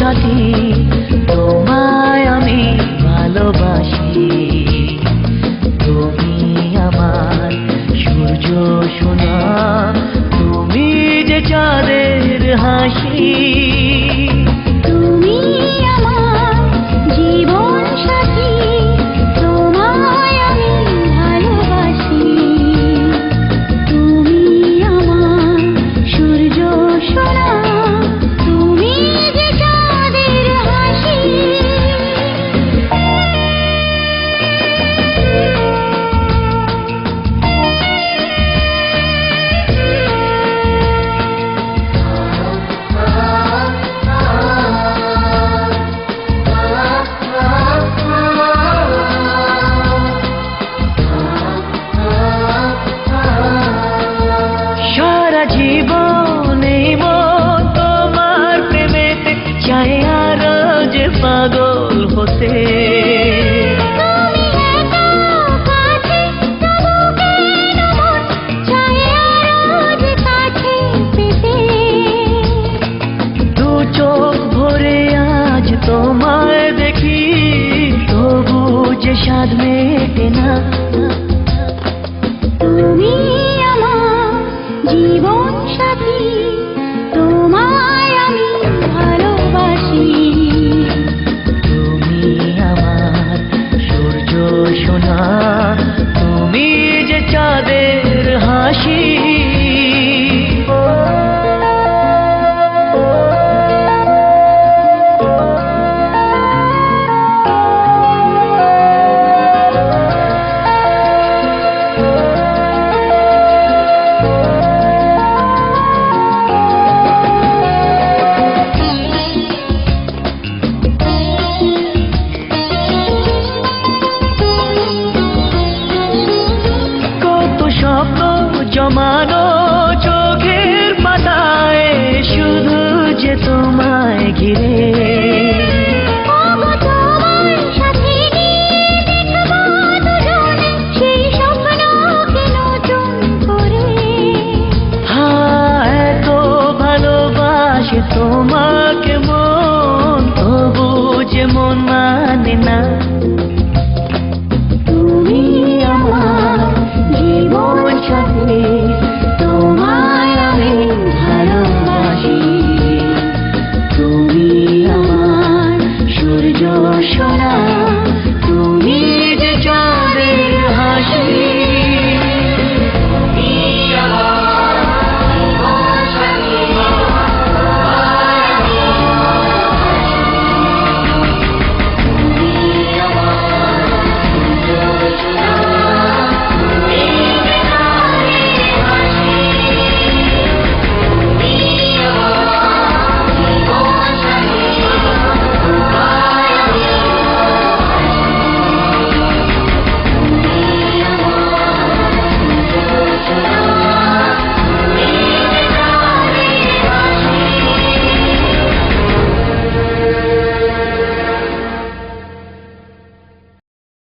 সাথী, তোমায় আমি ভালোবাসি। তুমি আমার সূর্য সোনা, তুমি যে চাঁদের হাসি। তুমি আমার জীবন সাথী, তোমায় আমি ভালোবাসি। তুমি আমার সূর্য সোনা, তুমি যে চাঁদের হাসি। সারা জীবন এই মন তোমার প্রেমেতে চাই আরো যে পাগল হতে। তুমি এত কাছে, তবু কেন মন চায় আরো যে কাছে পেতে। দু চোখ ভরে আজ তোমায় দেখি, তবু যে স্বাদ মেটে না। তুমি আমার জীবন সাথী, তোমায় আমি ভালোবাসি। তুমি আমার সূর্য সোনা, তুমি যে চাঁদের হাসি। কত স্বপ্ন জমানো চোখের পাতায়, শুধু যে তোমায় ঘিরে। ওগো তোমার সাথে নিয়ে দেখবো দুজনে সেই স্বপ্নকে নতুন করে। এত ভালোবাসে তোমাকে মন, তবু যে মন মানে না।